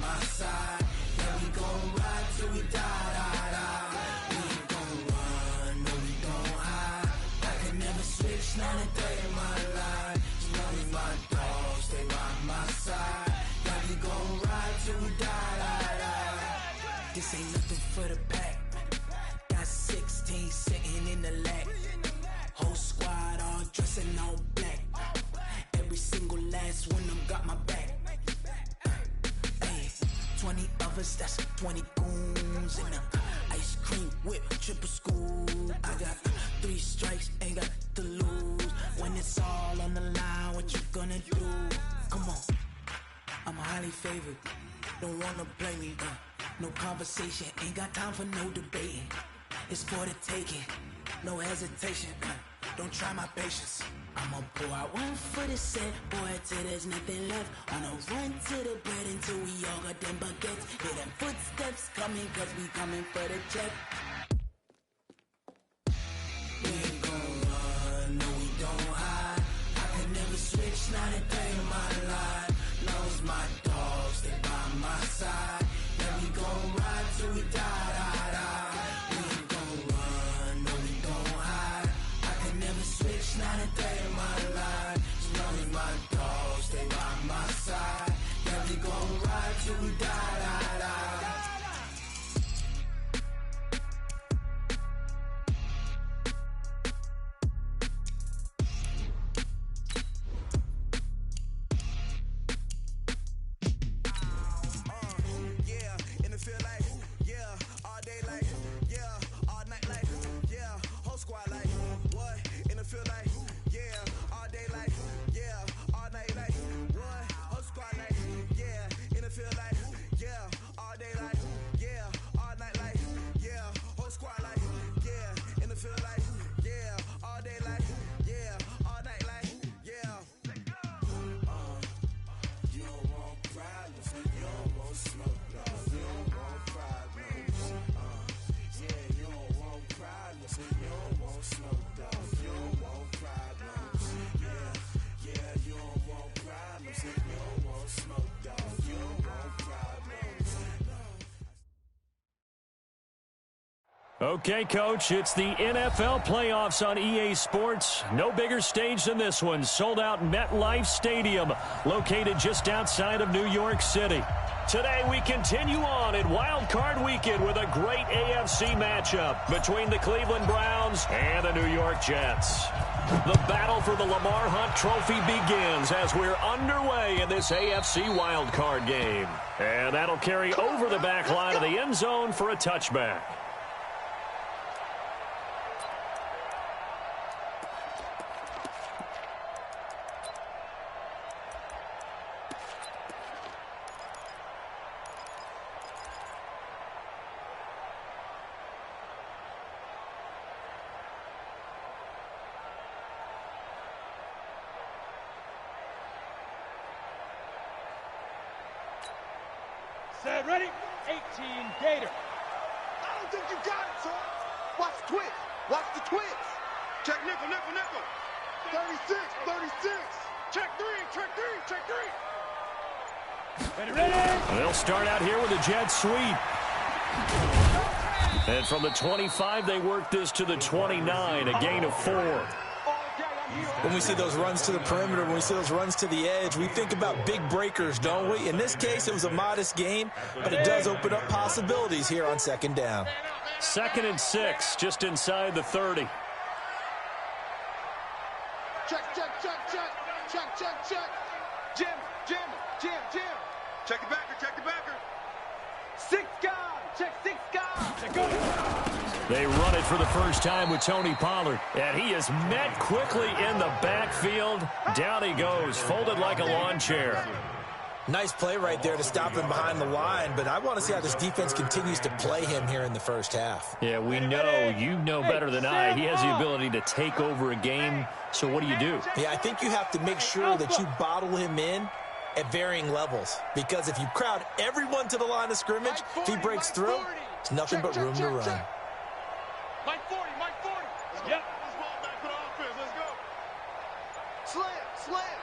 my side. Yeah, we gon' ride till we die, die, die. We ain't gon' run, no, we gon' hide. I can never switch, not a day in my life. As long as my dogs stay by my side. Yeah, we gon' ride till we die, die, die. This ain't nothing for the pack. Got 16 sitting in the lap. Whole squad all dressing all black. Every single last one of them got my back. Hey, 20 of us, that's 20 goons in the ice cream whip, triple scoop. I got 3 strikes, ain't got to lose. When it's all on the line, what you gonna do? Come on, I'm highly favored. Don't wanna play me, no conversation, ain't got time for no debating. It's for the taking, no hesitation. Don't try my patience. I'ma pour out one for the set, boy, till there's nothing left. On a run to the bread until we all got them baguettes. Hear them footsteps coming, cause we coming for the check. We ain't gon' run, no, we don't hide. I can never switch, not a day in my life. Long as my dogs stay by my side. Yeah, we gon' ride till we die, die, die. We ain't gon' run, no, we don't hide. I can never switch, not a day in my life. As long as my dogs stay by my side. Yeah, we gon' ride till we die, die, die. Okay, Coach, it's the NFL playoffs on EA Sports. No bigger stage than this one. Sold out MetLife Stadium, located just outside of New York City. Today, we continue on in Wild Card Weekend with a great AFC matchup between the Cleveland Browns and the New York Jets. The battle for the Lamar Hunt Trophy begins as we're underway in this AFC Wild Card game. And that'll carry over the back line of the end zone for a touchback. Set, ready? 18 Gator. I don't think you got it, son. Watch the twist. Watch the twist. Check nickel, nickel, nickel. 36, 36. Check 3, check 3, check 3. Ready, ready. They'll start out here with a jet sweep. And from the 25, they work this to the 29, a gain of 4. When we see those runs to the perimeter, when we see those runs to the edge, we think about big breakers, don't we? In this case, it was a modest gain, but it does open up possibilities here on second down. 2nd and 6, just inside the 30. Check, check, check, check. Check, check, check. Jim, Jim, Jim, Jim. Check the backer, check the backer. 6 guard. Check 6 guard. Check go. They run it for the first time with Tony Pollard. And he is met quickly in the backfield. Down he goes, folded like a lawn chair. Nice play right there to stop him behind the line, but I want to see how this defense continues to play him here in the first half. Yeah, we know, you know better than I, he has the ability to take over a game. So what do? Yeah, I think you have to make sure that you bottle him in at varying levels, because if you crowd everyone to the line of scrimmage, if he breaks through, it's nothing but room to run. Mike 40, Mike 40. Yep. Let's ball back for the offense. Let's go. Slam, slam.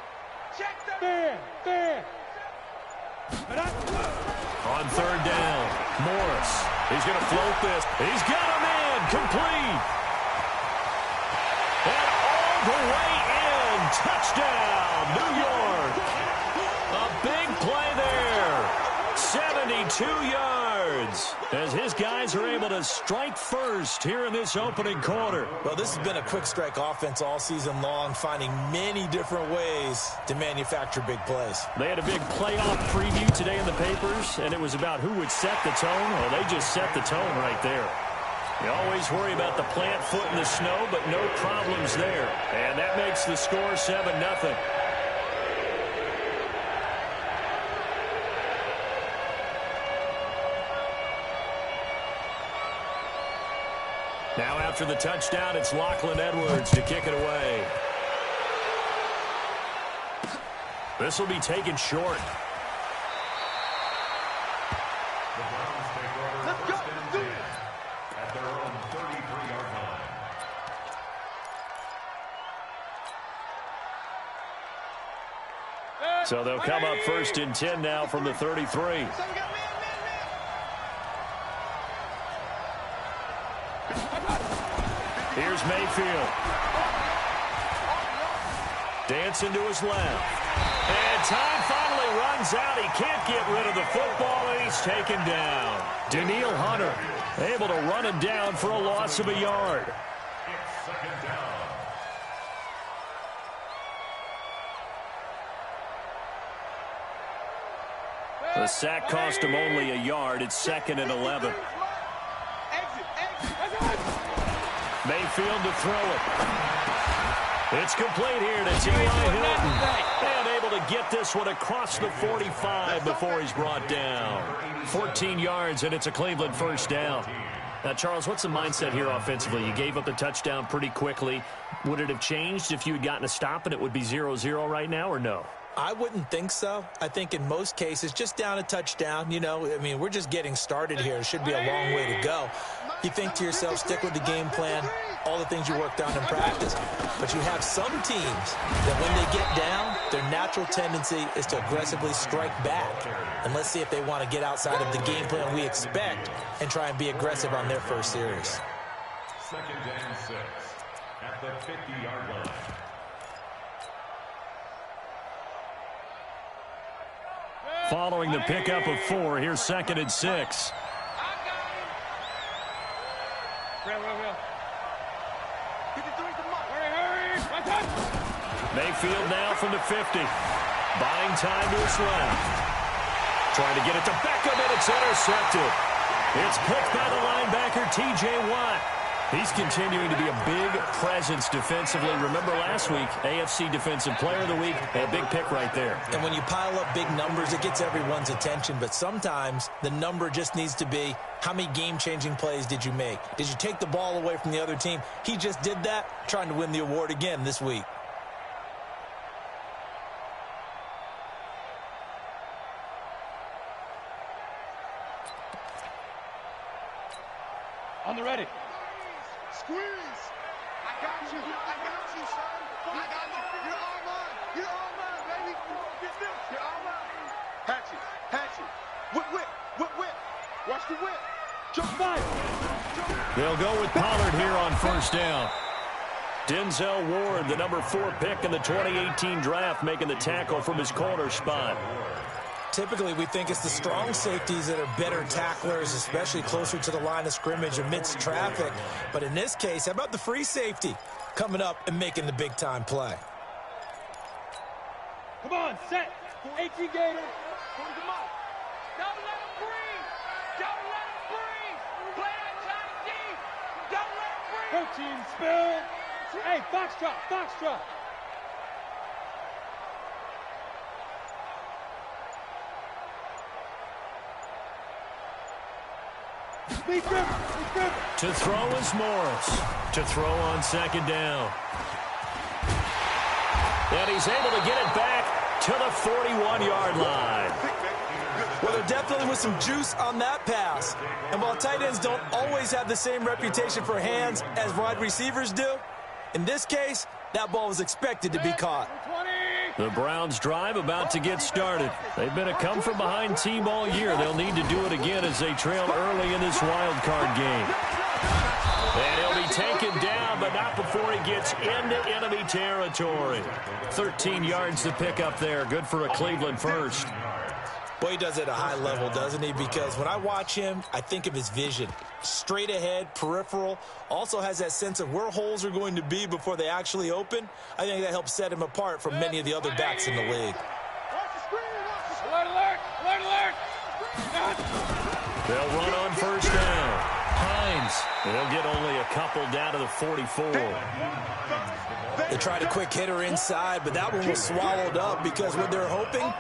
Check the Fair. On third down, Morris. He's going to float this. He's got him in. Complete. And all the way in. Touchdown, New York. A big play there. 72 yards as his guys are able to strike first here in this opening quarter. Well, this has been a quick strike offense all season long, finding many different ways to manufacture big plays. They had a big playoff preview today in the papers, and it was about who would set the tone. Well, they just set the tone right there. You always worry about the plant foot in the snow, but no problems there. And that makes the score 7-0. Now after the touchdown, it's Lachlan Edwards to kick it away. This will be taken short. Let's go. Do it. At their own 33-yard line. So they'll come up first and 10 now from the 33. Here's Mayfield. Dancing to his left. And time finally runs out. He can't get rid of the football, and he's taken down. Daniil Hunter able to run him down for a loss of a yard. It's second down. The sack cost him only a yard. It's 2nd and 11. Mayfield to throw it. It's complete here to T.Y. Hilton. And able to get this one across the 45 before he's brought down. 14 yards, and it's a Cleveland first down. Now, Charles, what's the mindset here offensively? You gave up the touchdown pretty quickly. Would it have changed if you had gotten a stop and it would be 0-0 right now, or no? I wouldn't think so. I think in most cases, just down a touchdown, you know, I mean, we're just getting started here. It should be a long way to go. You think to yourself, stick with the game plan, all the things you worked on in practice. But you have some teams that when they get down, their natural tendency is to aggressively strike back. And let's see if they want to get outside of the game plan we expect and try and be aggressive on their first series. 2nd and 6 at the 50-yard line. Following the pickup of 4, here's 2nd and 6. Mayfield now from the 50. Buying time to his left. Trying to get it to Beckham, and it's intercepted. It's picked by the linebacker, T.J. Watt. He's continuing to be a big presence defensively. Remember last week, AFC Defensive Player of the Week, a big pick right there. And when you pile up big numbers, it gets everyone's attention. But sometimes the number just needs to be, how many game-changing plays did you make? Did you take the ball away from the other team? He just did that, trying to win the award again this week. On the ready. Squeeze. I got you, son. I got you. You're all mine. You're all mine, baby. You're all mine. Hatchet. Whip. Watch the whip. Jump five. They'll go with Pollard here on first down. Denzel Ward, the number 4 pick in the 2018 draft, making the tackle from his corner spot. Typically, we think it's the strong safeties that are better tacklers, especially closer to the line of scrimmage amidst traffic. But in this case, how about the free safety coming up and making the big-time play? Come on, set. 18 Gator. Don't let him breathe. Don't let him breathe. Play on Johnny D. Don't let him breathe. 13, spill. Hey, Foxtrot. To throw is Morris. To throw on second down. And he's able to get it back to the 41-yard line. Well, there definitely was some juice on that pass. And while tight ends don't always have the same reputation for hands as wide receivers do, in this case, that ball was expected to be caught. 20. The Browns drive about to get started. They've been a come-from-behind team all year. They'll need to do it again as they trail early in this wild card game. And he'll be taken down, but not before he gets into enemy territory. 13 yards to pick up there. Good for a Cleveland first. Boy, he does it at a high level, doesn't he? Because when I watch him, I think of his vision. Straight ahead, peripheral. Also has that sense of where holes are going to be before they actually open. I think that helps set him apart from many of the other backs in the league. Alert, alert, alert, alert. They'll run on first down. Hines, they'll get only a couple down to the 44. They tried a quick hitter inside, but that one was swallowed up because what they're hoping,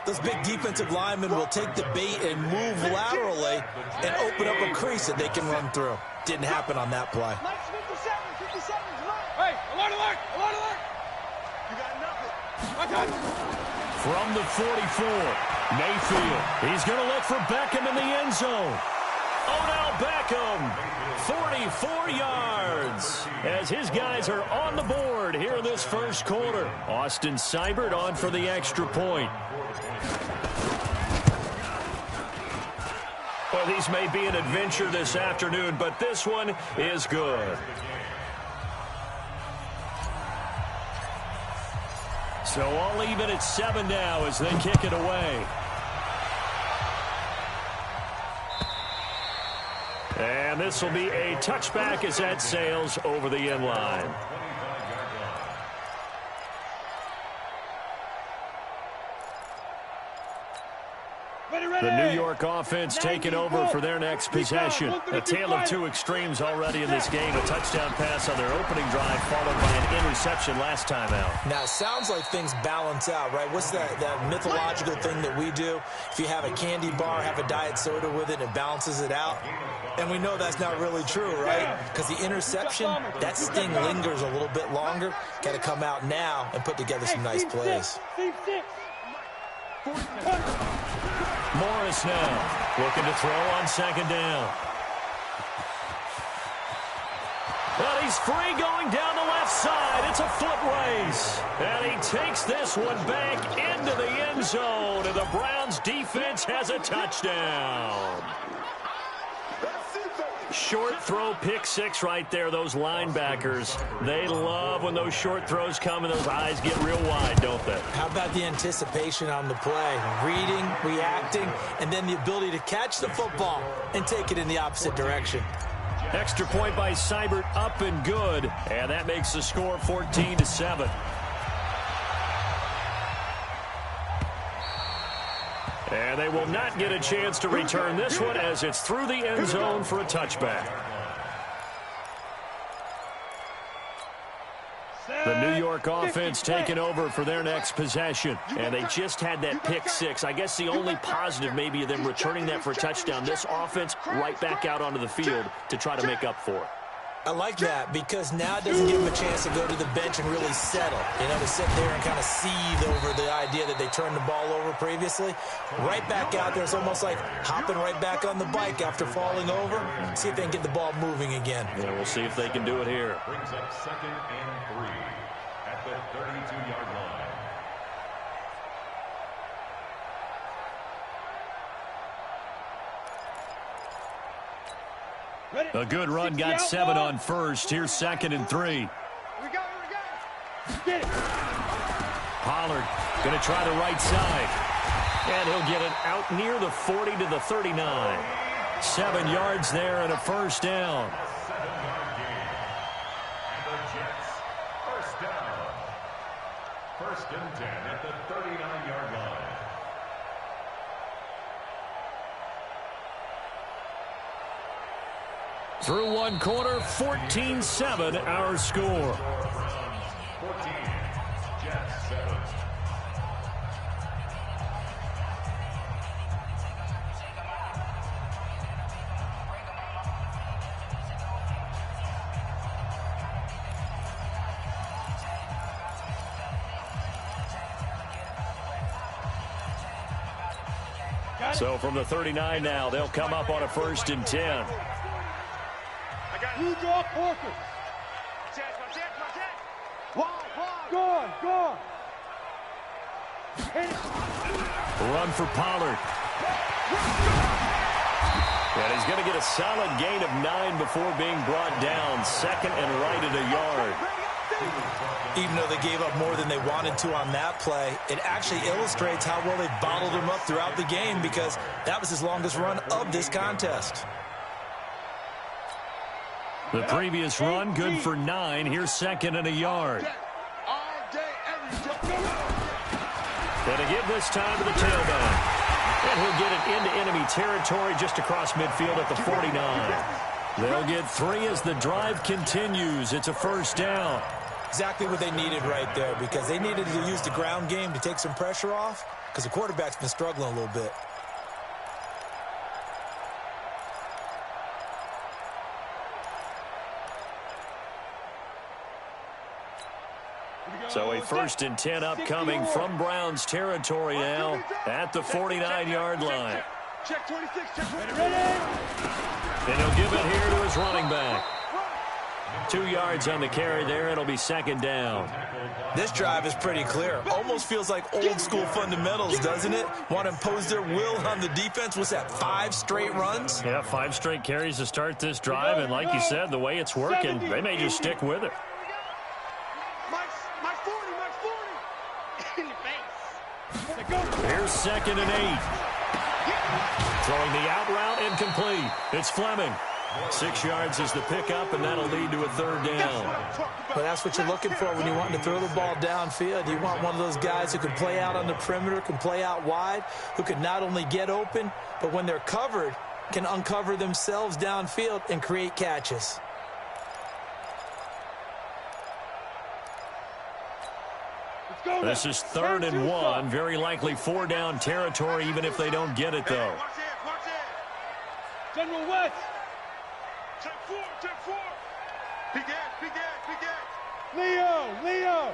those big defensive linemen will take the bait and move laterally and open up a crease that they can run through. Didn't happen on that play. Hey, alert, alert, alert, alert. You got nothing. From the 44, Mayfield. He's going to look for Beckham in the end zone. Odell Beckham, 44 yards, as his guys are on the board here in this first quarter. Austin Seibert on for the extra point. Well, these may be an adventure this afternoon, but this one is good. So all even at 7 now as they kick it away. And this will be a touchback as that sails over the end line. The New York offense taking over for their next possession. A tale of two extremes already in this game. A touchdown pass on their opening drive followed by an interception last time out. Now, it sounds like things balance out, right? What's that mythological thing that we do? If you have a candy bar, have a diet soda with it, it balances it out. And we know that's not really true, right? Because the interception, that sting lingers a little bit longer. Got to come out now and put together some nice plays. Morris now looking to throw on second down. But he's free going down the left side. It's a foot race. And he takes this one back into the end zone. And the Browns defense has a touchdown. Short throw, pick six right there. Those linebackers, they love when those short throws come and those eyes get real wide, don't they? How about the anticipation on the play? Reading, reacting, and then the ability to catch the football and take it in the opposite direction. Extra point by Seibert, up and good. And that makes the score 14-7. And they will not get a chance to return this one as it's through the end zone for a touchback. The New York offense taking over for their next possession. And they just had that pick six. I guess the only positive maybe of them returning that for a touchdown. This offense right back out onto the field to try to make up for it. I like that because now it doesn't give them a chance to go to the bench and really settle. You know, to sit there and kind of seethe over the idea that they turned the ball over previously. Right back out there. It's almost like hopping right back on the bike after falling over. See if they can get the ball moving again. Yeah, we'll see if they can do it here. Brings up 2nd and 3 at the 32-yard line. A good run, got 7 on first. Here's 2nd and 3. Pollard going to try the right side. And he'll get it out near the 40 to the 39. 7 yards there and a first down. 7-yard gain. And the Jets, first down. 1st and 10 at the 39-yard line. Through one quarter, 14-7 our score. 14, Jets 7. So from the 39 now, they'll come up on a 1st and 10. You draw Corker. Go on, go on. Run for Pollard. And he's going to get a solid gain of 9 before being brought down. Second and right at a yard. Even though they gave up more than they wanted to on that play, it actually illustrates how well they bottled him up throughout the game, because that was his longest run of this contest. The previous run, good for 9. Here's second and a yard. And to give this time to the tailback. And he'll get it into enemy territory just across midfield at the 49. They'll get 3 as the drive continues. It's a first down. Exactly what they needed right there, because they needed to use the ground game to take some pressure off, because the quarterback's been struggling a little bit. So a 1st and 10 upcoming from Browns territory now at the 49-yard line. Check 26, check 26. And he'll give it here to his running back. 2 yards on the carry there. It'll be second down. This drive is pretty clear. Almost feels like old school fundamentals, doesn't it? Want to impose their will on the defense. What's that, 5 straight runs? Yeah, 5 straight carries to start this drive. And like you said, the way it's working, they may just stick with it. Mike 40. In your face. Here's second and 8. Throwing the out route incomplete. It's Fleming. 6 yards is the pickup, and that'll lead to a third down. But that's what you're looking for when you want to throw the ball downfield. You want one of those guys who can play out on the perimeter, can play out wide, who can not only get open, but when they're covered, can uncover themselves downfield and create catches. This is 3rd and 1. Very likely 4-down territory, even if they don't get it, though. Watch it. General West. Check 4. Big ass. Leo.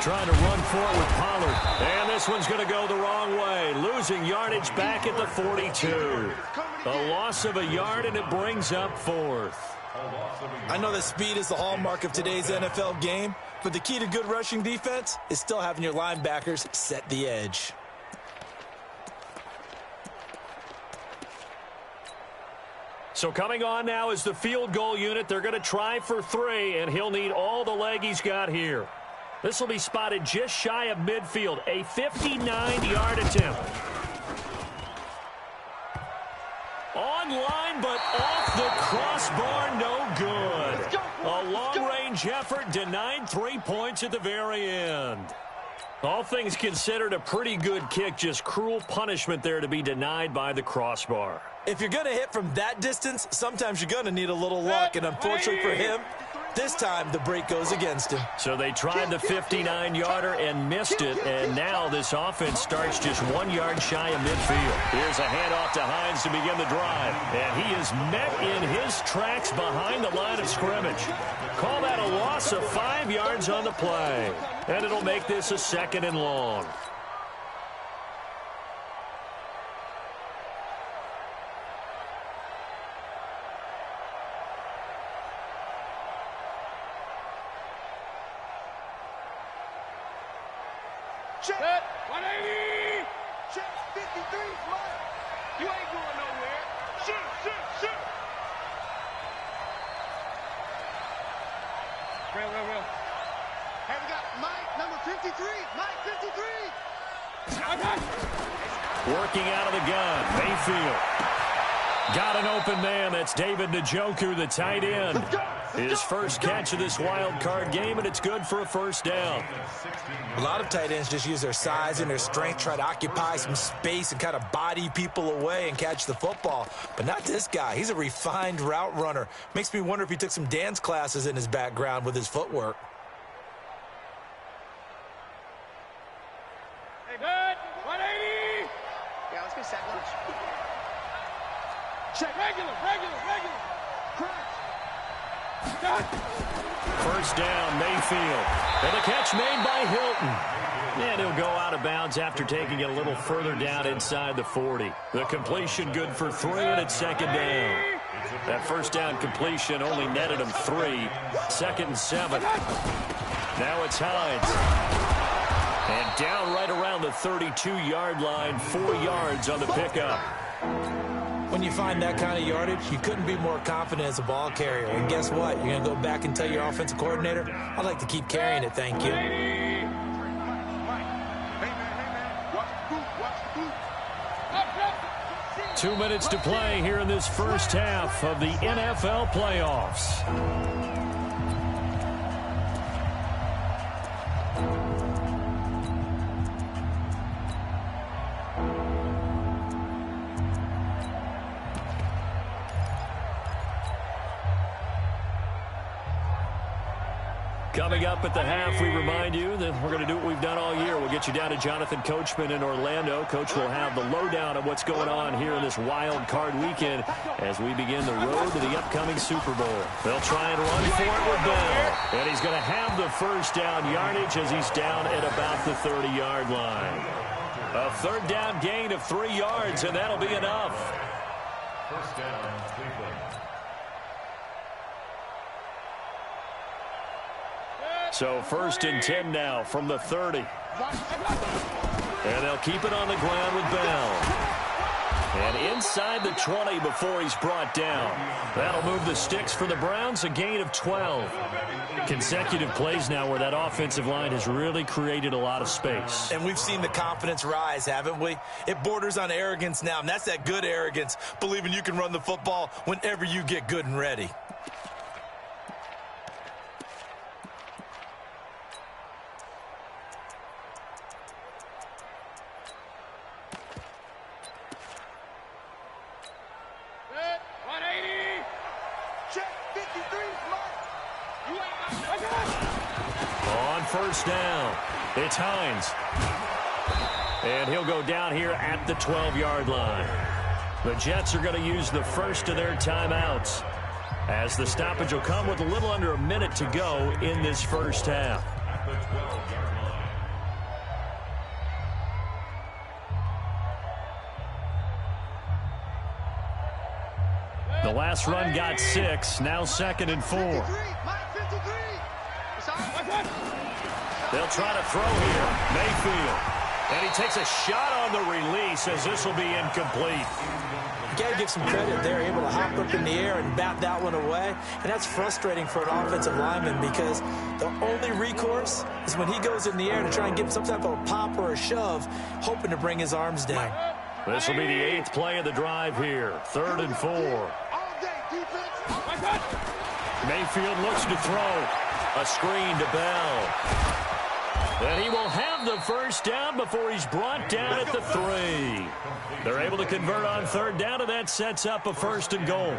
Trying to run for it with Pollard. And this one's going to go the wrong way. Losing yardage back at the 42. A loss of a yard, and it brings up 4th. I know that speed is the hallmark of today's NFL game, but the key to good rushing defense is still having your linebackers set the edge. So coming on now is the field goal unit. They're going to try for 3, and he'll need all the leg he's got here. This will be spotted just shy of midfield. A 59-yard attempt. Online, but off the crossbar, no good. A long-range effort denied 3 points at the very end. All things considered, a pretty good kick, just cruel punishment there to be denied by the crossbar. If you're going to hit from that distance, sometimes you're going to need a little luck, and unfortunately for him, this time the break goes against him. So they tried the 59-yarder and missed it, and now this offense starts just 1 yard shy of midfield. Here's a handoff to Hines to begin the drive, and he is met in his tracks behind the line of scrimmage. Call that a loss of 5 yards on the play, and it'll make this a 2nd and long. Check 180. Check 53, Mike. You ain't going nowhere. Shoot. Real. Hey, we got Mike, number 53. Mike, 53. Working out of the gun, Mayfield. Got an open man. That's David Njoku, the tight end. His first catch of this wild card game, and it's good for a first down. A lot of tight ends just use their size and their strength, try to occupy some space and kind of body people away and catch the football. But not this guy. He's a refined route runner. Makes me wonder if he took some dance classes in his background with his footwork. Hey, good. 180. Yeah, let's get sack lunch. Check. Regular. First down, Mayfield. And the catch made by Hilton. And he'll go out of bounds after taking it a little further down inside the 40. The completion good for 3, and it's 2nd down. That first down completion only netted him 3. 2nd and 7. Now it's Hines. And down right around the 32-yard line, 4 yards on the pickup. When you find that kind of yardage, you couldn't be more confident as a ball carrier. And guess what? You're going to go back and tell your offensive coordinator, I'd like to keep carrying it, thank you. 2 minutes to play here in this first half of the NFL playoffs. Coming up at the half, we remind you that we're going to do what we've done all year. We'll get you down to Jonathan Coachman in Orlando. Coach will have the lowdown of what's going on here in this wild card weekend as we begin the road to the upcoming Super Bowl. They'll try and run for it with Bell. And he's going to have the first down yardage as he's down at about the 30-yard line. A third down gain of 3 yards, and that'll be enough. First down, Cleveland. So 1st and 10 now from the 30. And they'll keep it on the ground with Bell. And inside the 20 before he's brought down. That'll move the sticks for the Browns, a gain of 12. Consecutive plays now where that offensive line has really created a lot of space. And we've seen the confidence rise, haven't we? It borders on arrogance now, and that's that good arrogance, believing you can run the football whenever you get good and ready. First down. It's Hines. And he'll go down here at the 12-yard line. The Jets are going to use the first of their timeouts as the stoppage will come with a little under a minute to go in this first half. At the 12-yard line. The last run got 6. Now 2nd and 4. They'll try to throw here. Mayfield. And he takes a shot on the release as this will be incomplete. You got to give some credit. They're able to hop up in the air and bat that one away. And that's frustrating for an offensive lineman because the only recourse is when he goes in the air to try and give some type of a pop or a shove, hoping to bring his arms down. This will be the 8th play of the drive here. 3rd and 4. Mayfield looks to throw. A screen to Bell. And he will have the first down before he's brought down at the 3. They're able to convert on 3rd down, and that sets up a 1st and goal.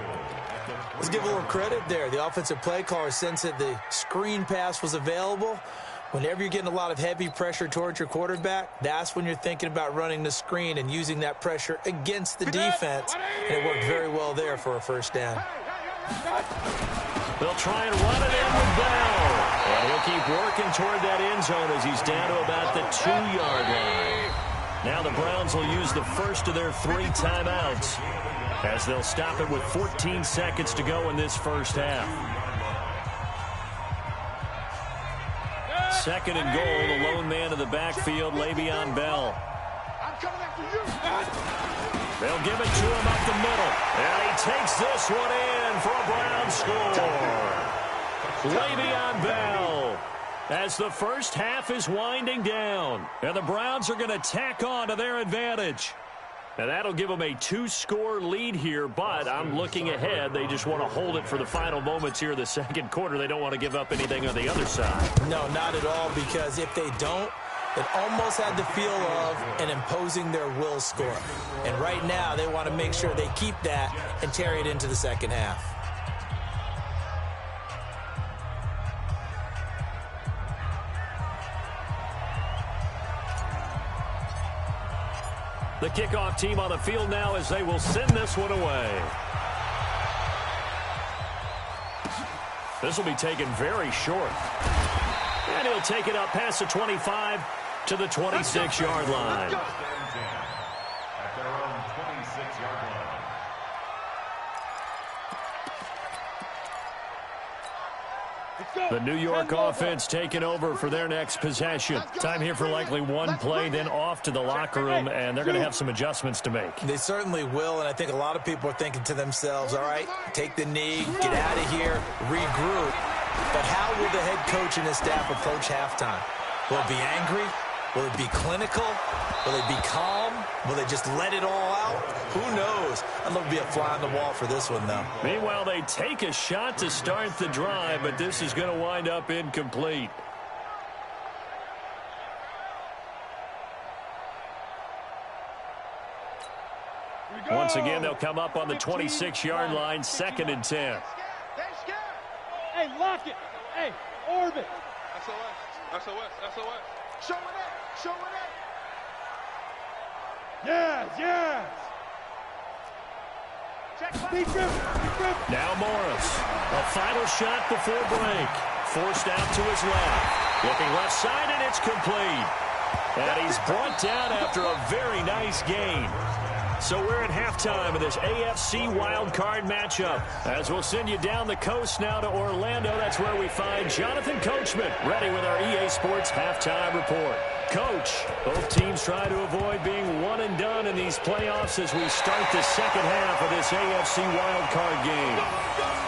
Let's give a little credit there. The offensive play caller sensed that the screen pass was available. Whenever you're getting a lot of heavy pressure towards your quarterback, that's when you're thinking about running the screen and using that pressure against the defense. And it worked very well there for a 1st down. They'll try and run it in with Bell. And he'll keep working toward that end zone as he's down to about the 2-yard line. Now the Browns will use the first of their 3 timeouts as they'll stop it with 14 seconds to go in this first half. 2nd and goal, the lone man in the backfield, Le'Veon Bell. They'll give it to him up the middle. And he takes this one in for a Browns score. Le'Veon Bell as the first half is winding down. And the Browns are going to tack on to their advantage. And that'll give them a 2-score lead here, but I'm looking ahead. They just want to hold it for the final moments here in the 2nd quarter. They don't want to give up anything on the other side. No, not at all, because if they don't, it almost had the feel of an imposing their will score. And right now, they want to make sure they keep that and carry it into the 2nd half. The kickoff team on the field now as they will send this one away. This will be taken very short. And he'll take it up past the 25 to the 26-yard line. At their own 26-yard line. The New York offense taking over for their next possession. Time here for likely one play, then off to the locker room, and they're going to have some adjustments to make. They certainly will, and I think a lot of people are thinking to themselves, all right, take the knee, get out of here, regroup. But how will the head coach and his staff approach halftime? Will it be angry? Will it be clinical? Will it be calm? Will they just let it all out? Who knows? I'd love to be a fly on the wall for this one, though. Meanwhile, they take a shot to start the drive, but this is going to wind up incomplete. Once again, they'll come up on the 26-yard line, 2nd and 10. Hey, lock it. Hey, orbit. SOS, SOS, SOS. Show it up, show it up. Yes, yes. Now Morris. A final shot before break. Forced out to his left. Looking left side, and it's complete. And he's brought down after a very nice gain. So we're at halftime of this AFC wildcard matchup. As we'll send you down the coast now to Orlando, that's where we find Jonathan Coachman ready with our EA Sports halftime report. Coach, both teams try to avoid being one and done in these playoffs as we start the second half of this AFC wildcard game.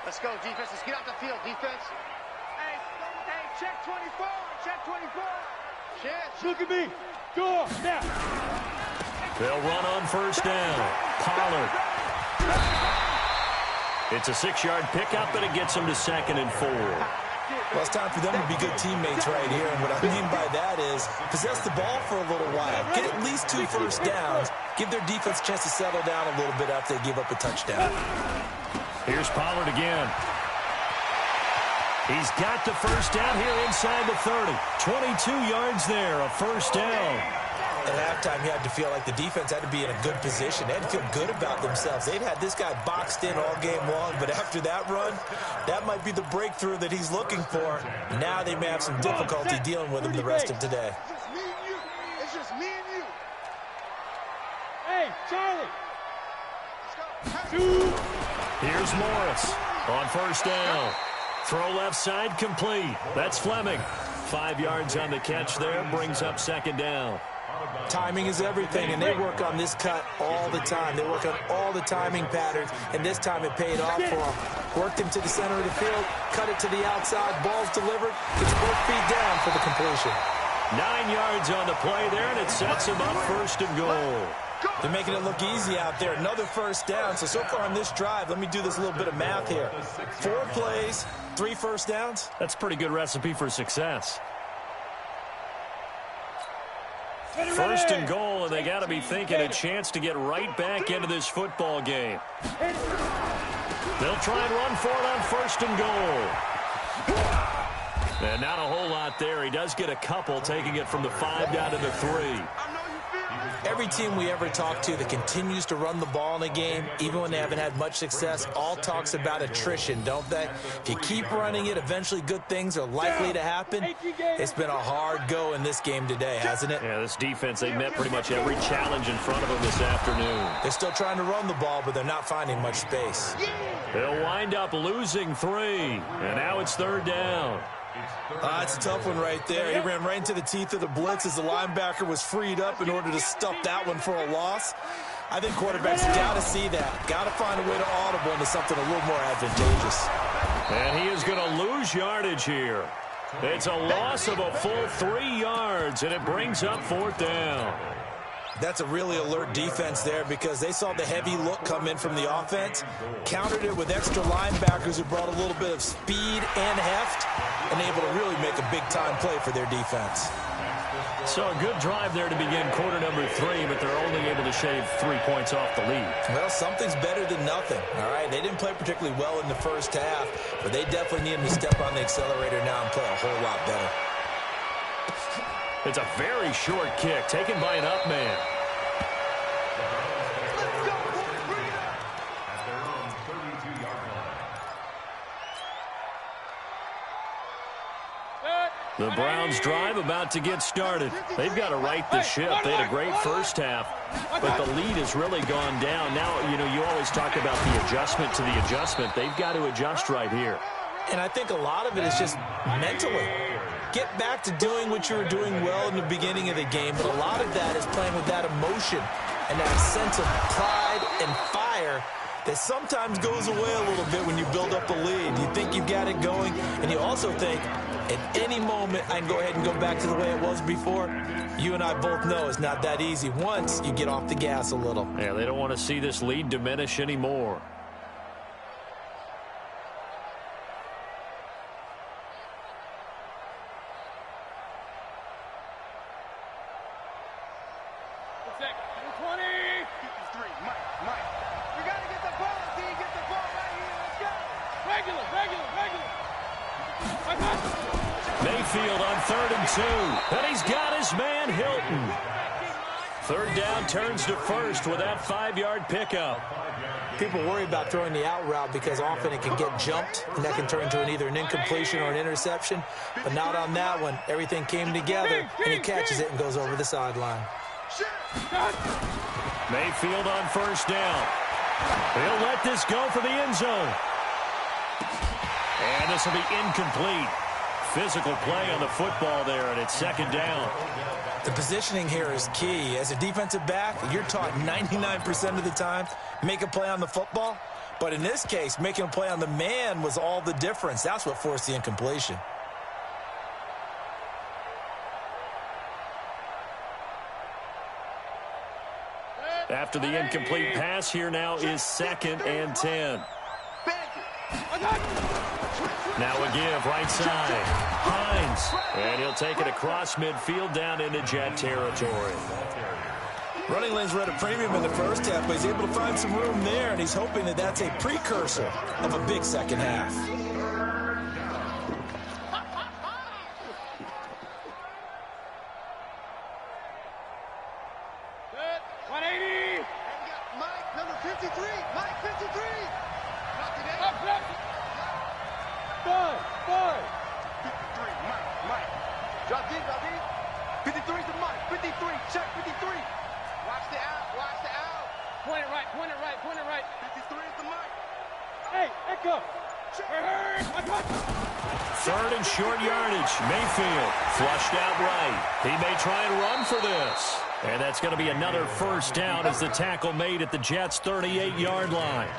Let's go, defense. Let's get out the field, defense. Hey, check 24. Check 24. Chance. Look at me. Go now. They'll run on first down. Pollard. It's a 6-yard pickup, but it gets them to 2nd and 4. Well, it's time for them to be good teammates right here, and what I mean by that is possess the ball for a little while. Get at least 2 first downs. Give their defense a chance to settle down a little bit after they give up a touchdown. Here's Pollard again. He's got the first down here inside the 30. 22 yards there, a first down. At halftime, you had to feel like the defense had to be in a good position. They had to feel good about themselves. They'd had this guy boxed in all game long, but after that run, that might be the breakthrough that he's looking for. Now they may have some difficulty dealing with him the rest of today. It's just me and you. It's just me and you. Hey, Charlie. Let's go. Here's Morris on first down. Throw left side complete. That's Fleming. 5 yards on the catch there. Brings up 2nd down. Timing is everything, and they work on this cut all the time. They work on all the timing patterns, and this time it paid off for them. Worked him to the center of the field, cut it to the outside, ball's delivered, gets both feet down for the completion. 9 yards on the play there, and it sets him up 1st and goal. They're making it look easy out there. Another first down. So far on this drive, let me do this little bit of math here. 4 plays, 3 first downs. That's a pretty good recipe for success. 1st and goal, and they got to be thinking a chance to get right back into this football game. They'll try and run for it on 1st and goal. And not a whole lot there. He does get a couple, taking it from the 5 down to the 3. Every team we ever talk to that continues to run the ball in a game, even when they haven't had much success, all talks about attrition, don't they? If you keep running it, eventually good things are likely to happen. It's been a hard go in this game today, hasn't it? Yeah, this defense, they met pretty much every challenge in front of them this afternoon. They're still trying to run the ball, but they're not finding much space. They'll wind up losing 3, and now it's 3rd down. It's a tough one right there. He ran right into the teeth of the blitz as the linebacker was freed up in order to stuff that one for a loss. I think quarterbacks got to see that. Got to find a way to audible into something a little more advantageous. And he is going to lose yardage here. It's a loss of a full 3 yards, and it brings up 4th down. That's a really alert defense there because they saw the heavy look come in from the offense, countered it with extra linebackers who brought a little bit of speed and heft, and able to really make a big-time play for their defense. So a good drive there to begin quarter number 3, but they're only able to shave 3 points off the lead. Well, something's better than nothing, all right? They didn't play particularly well in the first half, but they definitely need them to step on the accelerator now and play a whole lot better. It's a very short kick taken by an up man. Set. The Browns drive about to get started. They've got to right the ship. They had a great first half, but the lead has really gone down. Now, you always talk about the adjustment to the adjustment. They've got to adjust right here. And I think a lot of it is just mentally. Get back to doing what you were doing well in the beginning of the game, but a lot of that is playing with that emotion and that sense of pride and fire that sometimes goes away a little bit when you build up a lead. You think you've got it going, and you also think, at any moment, I can go ahead and go back to the way it was before. You and I both know it's not that easy once you get off the gas a little. Yeah, they don't want to see this lead diminish anymore. Mayfield on 3rd and 2. And he's got his man, Hilton. 3rd down turns to first with that 5-yard pickup. People worry about throwing the out route because often it can get jumped, and that can turn into either an incompletion or an interception. But not on that one. Everything came together, and he catches it and goes over the sideline. Mayfield on 1st down. He'll let this go for the end zone. And this will be incomplete. Physical play on the football there, and it's 2nd down. The positioning here is key. As a defensive back, you're taught 99% of the time, make a play on the football. But in this case, making a play on the man was all the difference. That's what forced the incompletion. After the incomplete pass, here now is 2nd and 10. Now a give, right side. Hines. And he'll take it across midfield down into Jet territory. Running lanes were at a premium in the first half, but he's able to find some room there, and he's hoping that that's a precursor of a big second half. Third and short yardage. Mayfield flushed out right. He may try and run for this. And that's going to be another 1st down as the tackle made at the Jets' 38-yard line.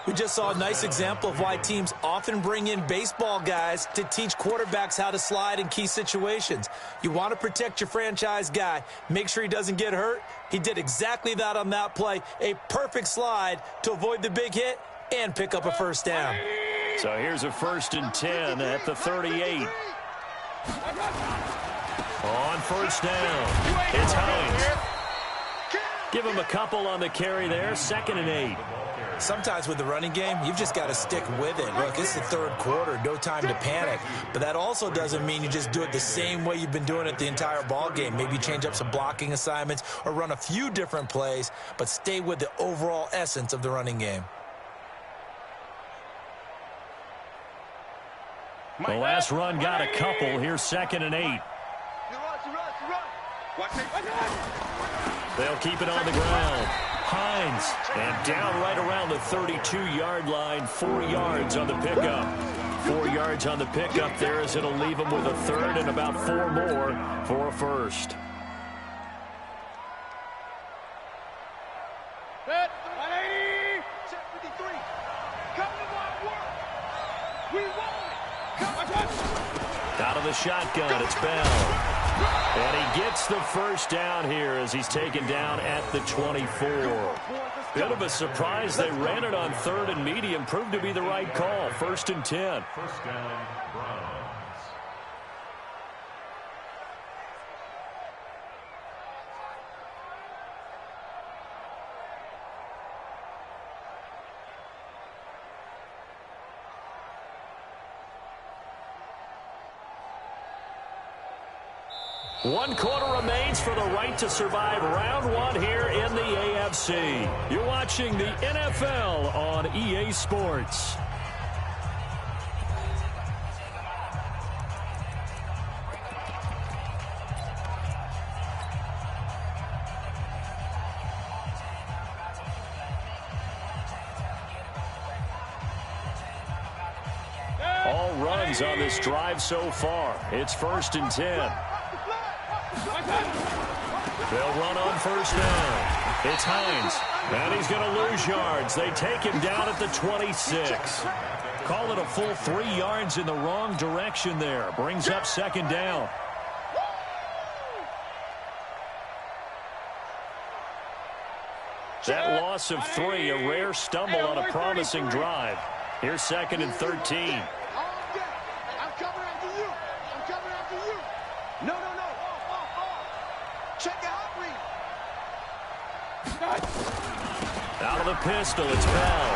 We just saw a nice example of why teams often bring in baseball guys to teach quarterbacks how to slide in key situations. You want to protect your franchise guy. Make sure he doesn't get hurt. He did exactly that on that play. A perfect slide to avoid the big hit and pick up a 1st down. So here's a 1st and 10 at the 38. On 1st down, it's Hines. Give him a couple on the carry there, 2nd and 8. Sometimes with the running game, you've just got to stick with it. Look, it's the 3rd quarter, no time to panic. But that also doesn't mean you just do it the same way you've been doing it the entire ball game. Maybe change up some blocking assignments or run a few different plays, but stay with the overall essence of the running game. The last run got a couple. Here's 2nd and 8. They'll keep it on the ground. Hines, and down right around the 32-yard line, 4 yards on the pickup. 4 yards on the pickup there as it'll leave him with a 3rd and about 4 more for a 1st. Out of the shotgun, it's Bell. And he gets the 1st down here as he's taken down at the 24. Bit of a surprise. They ran it on 3rd and medium. Proved to be the right call. 1st and 10. 1st down, Browns. One quarter remains for the right to survive round 1 here in the AFC. You're watching the NFL on EA Sports. runs on this drive so far. It's 1st and 10. They'll run on 1st down. It's Hines, and he's going to lose yards. They take him down at the 26. Call it a full 3 yards in the wrong direction there. Brings up 2nd down. That loss of 3, a rare stumble on a promising drive. Here's 2nd and 13. I'm coming after you. I'm coming after you. No. Check the hot read. Out of the pistol, it's Bell.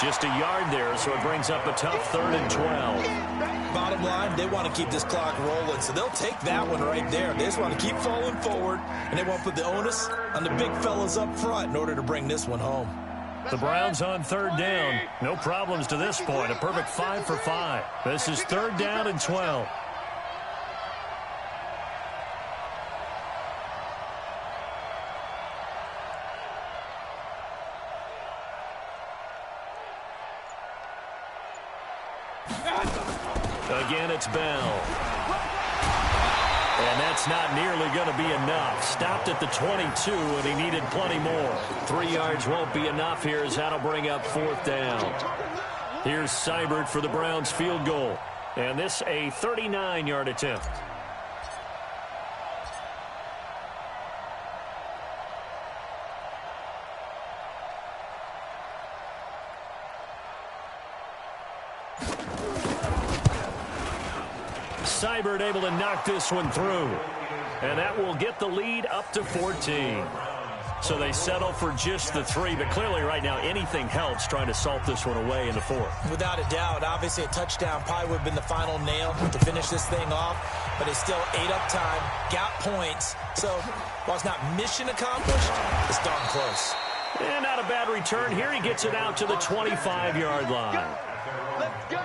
Just a yard there, so it brings up a tough 3rd and 12. Bottom line, they want to keep this clock rolling, so they'll take that one right there. They just want to keep falling forward, and they want to put the onus on the big fellas up front in order to bring this one home. The Browns on 3rd down. No problems to this point. A perfect 5 for 5. This is 3rd down and 12. Again, it's Bell. And that's not nearly going to be enough. Stopped at the 22, and he needed plenty more. 3 yards won't be enough here, as that'll bring up 4th down. Here's Seibert for the Browns field goal. And this a 39-yard attempt. Seibert able to knock this one through. And that will get the lead up to 14. So they settle for just the 3, but clearly right now anything helps trying to salt this one away in the 4th. Without a doubt, obviously a touchdown probably would have been the final nail to finish this thing off, but it's still ate up time, got points. So while it's not mission accomplished, it's darn close. And not a bad return here. He gets it out to the 25-yard line. Let's go.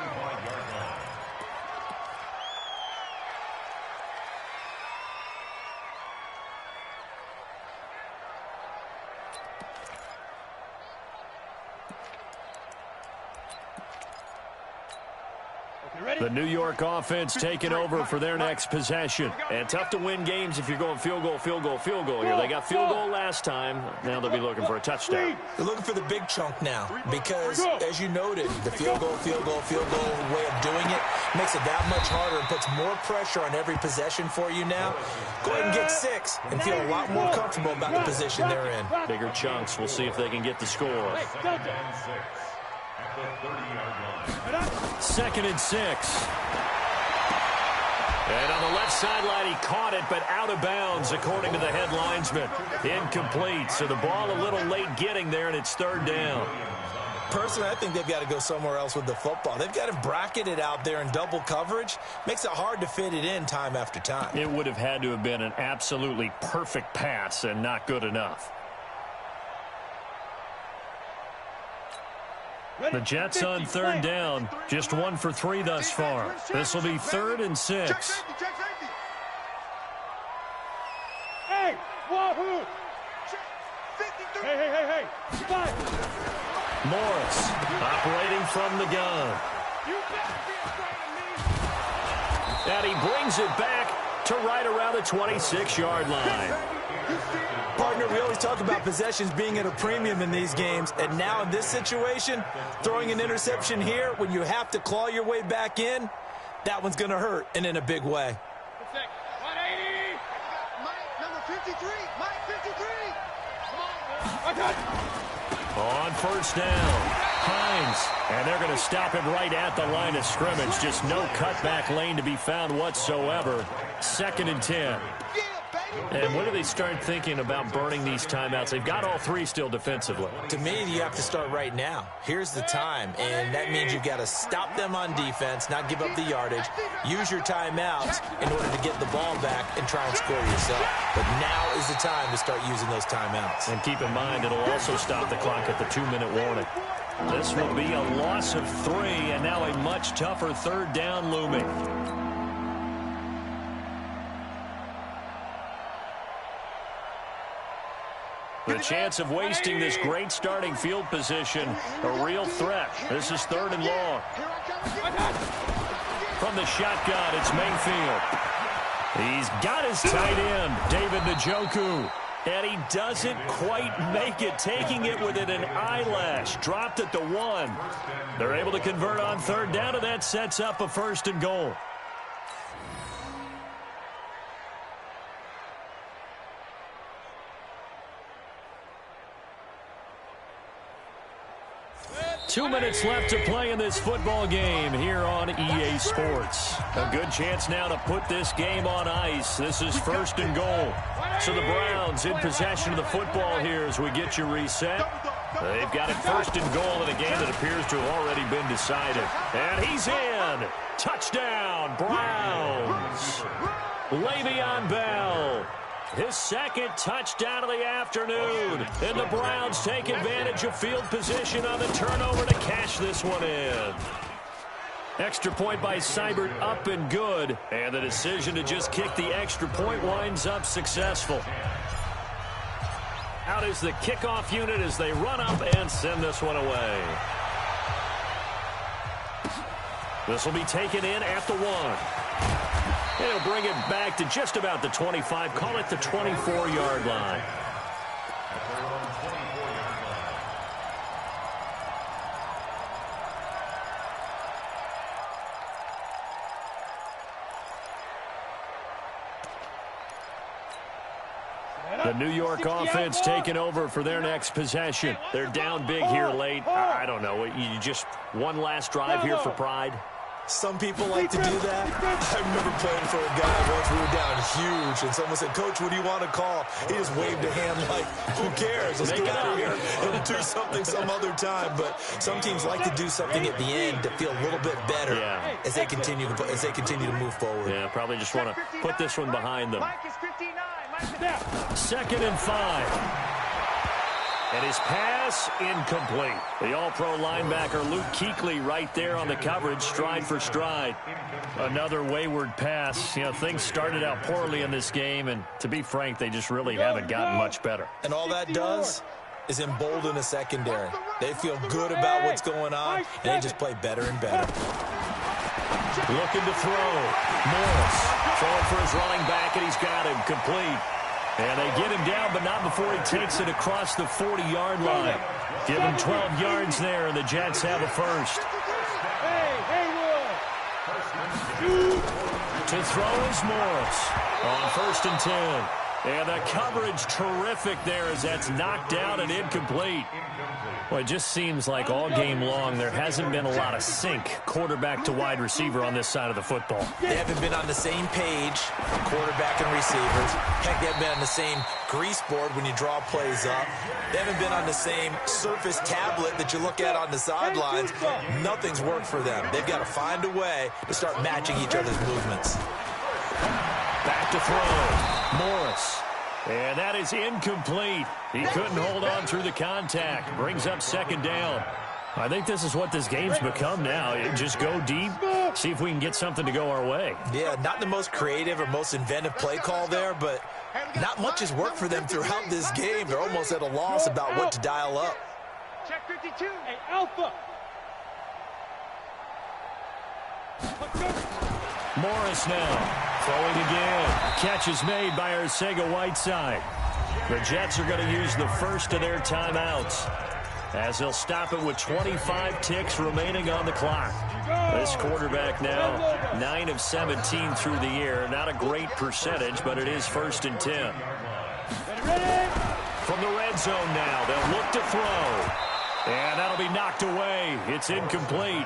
The New York offense taking over for their next possession. And tough to win games if you're going field goal here. They got field goal last time. Now they'll be looking for a touchdown. They're looking for the big chunk now because, as you noted, the field goal way of doing it makes it that much harder and puts more pressure on every possession for you now. Go ahead and get 6 and feel a lot more comfortable about the position they're in. Bigger chunks. We'll see if they can get the score. 2nd and 6. And on the left sideline, he caught it, but out of bounds, according to the head linesman. Incomplete. So the ball a little late getting there, and it's 3rd down. Personally, I think they've got to go somewhere else with the football. They've got to bracket it out there in double coverage. Makes it hard to fit it in time after time. It would have had to have been an absolutely perfect pass and not good enough. The Jets on 3rd down, just 1 for 3 thus far. This will be 3rd and 6. Hey, wahoo! Hey. Spot. Morris operating from the gun. And he brings it back to right around the 26-yard line. Partner, we always talk about possessions being at a premium in these games, and now in this situation, throwing an interception here when you have to claw your way back in, that one's going to hurt, and in a big way. 180. Mike, number 53. Mike, 53. Come on. On 1st down, Hines. And they're going to stop him right at the line of scrimmage. Just no cutback lane to be found whatsoever. 2nd and 10. And when do they start thinking about burning these timeouts? They've got all 3 still defensively. To me, you have to start right now. Here's the time, and that means you've got to stop them on defense, not give up the yardage, use your timeouts in order to get the ball back and try and score yourself. But now is the time to start using those timeouts. And keep in mind, it'll also stop the clock at the 2-minute warning. This will be a loss of 3, and now a much tougher 3rd down looming. The The chance of wasting this great starting field position, a real threat. This is 3rd and long. From the shotgun, it's Mayfield. He's got his tight end, David Njoku. And he doesn't quite make it, taking it within an eyelash. Dropped at the 1. They're able to convert on 3rd down, and that sets up a 1st and goal. Two minutes left to play in this football game here on EA Sports. A good chance now to put this game on ice. This is 1st and goal. So the Browns in possession of the football here as we get you reset. They've got it 1st and goal in a game that appears to have already been decided. And he's in. Touchdown, Browns. Le'Veon Bell. His 2nd touchdown of the afternoon. And the Browns take advantage of field position on the turnover to cash this one in. Extra point by Seibert up and good. And the decision to just kick the extra point winds up successful. Out is the kickoff unit as they run up and send this one away. This will be taken in at the 1. He'll bring it back to just about the 25. Call it the 24-yard line. The New York offense taking over for their next possession. They're down big here late. I don't know. You just one last drive here for pride. Some people like to do that. I remember playing for a guy once. We were down huge, and someone said, "Coach, what do you want to call?" He just waved a hand like, "Who cares? Let's get out of here. He'll do something some other time." But some teams like to do something at the end to feel a little bit better as they continue to move forward. Yeah, probably just want to put this one behind them. 2nd and 5. And his pass incomplete. The all-pro linebacker Luke Kuechly right there on the coverage, stride for stride. Another wayward pass. You know, things started out poorly in this game, and to be frank, they just really haven't gotten much better. And all that does is embolden a secondary. They feel good about what's going on, and they just play better and better. Looking to throw. Morris throwing for his running back, and he's got him complete. And they get him down, but not before he takes it across the 40-yard line. Give him 12 yards there, and the Jets have a 1st. To throw is Morris on 1st and 10. And the coverage terrific there as that's knocked down and incomplete. Well, it just seems like all game long there hasn't been a lot of sync quarterback to wide receiver on this side of the football. They haven't been on the same page, quarterback and receivers. Heck, they haven't been on the same grease board when you draw plays up. They haven't been on the same surface tablet that you look at on the sidelines. Nothing's worked for them. They've got to find a way to start matching each other's movements. Back to throw. Morris. And that is incomplete. He couldn't hold on through the contact. Brings up 2nd down. I think this is what this game's become now. Just go deep, see if we can get something to go our way. Yeah, not the most creative or most inventive play call there, but not much has worked for them throughout this game. They're almost at a loss about what to dial up. Check 52. Hey, Alpha. Morris now. Throwing again. Catch is made by Arcega-Whiteside. The Jets are going to use the 1st of their timeouts as they'll stop it with 25 ticks remaining on the clock. This quarterback now 9 of 17 through the year. Not a great percentage, but it is 1st and 10. From the red zone now, they'll look to throw. And that'll be knocked away. It's incomplete.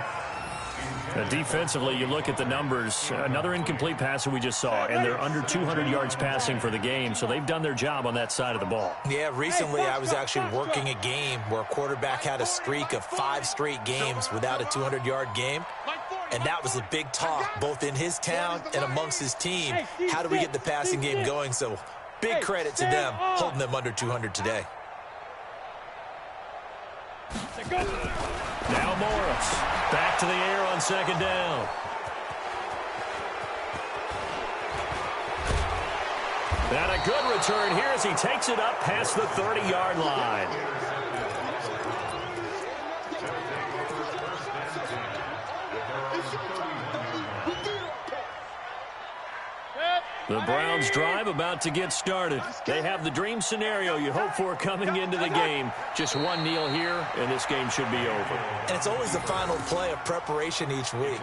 Defensively, you look at the numbers. Another incomplete pass that we just saw, and they're under 200 yards passing for the game, so they've done their job on that side of the ball. Yeah, recently I was actually working a game where a quarterback had a streak of 5 straight games without a 200-yard game, and that was a big talk, both in his town and amongst his team. How do we get the passing game going? So big credit to them, holding them under 200 today. Now Morris. Back to the air on 2nd down. And a good return here as he takes it up past the 30-yard line. The Browns drive about to get started. They have the dream scenario you hope for coming into the game. Just one kneel here, and this game should be over. And it's always the final play of preparation each week.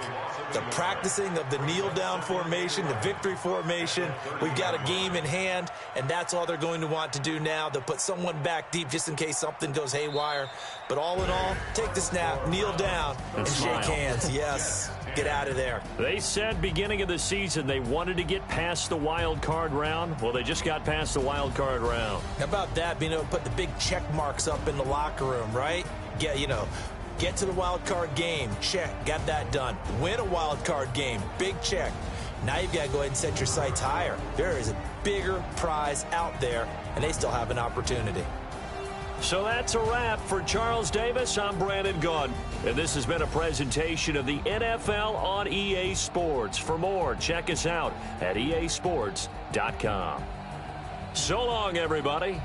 The practicing of the kneel-down formation, the victory formation. We've got a game in hand, and that's all they're going to want to do now. They'll put someone back deep just in case something goes haywire. But all in all, take the snap, kneel down, and shake hands. Yes, get out of there. They said beginning of the season they wanted to get past the wild card round. Well, they just got past the wild card round. How about that, being able to put the big check marks up in the locker room, right? Yeah, get to the wild card game, check, got that done. Win a wild card game, big check. Now you've got to go ahead and set your sights higher. There is a bigger prize out there, and they still have an opportunity. So that's a wrap for Charles Davis. I'm Brandon Gunn, and this has been a presentation of the NFL on EA Sports. For more, check us out at easports.com. So long, everybody.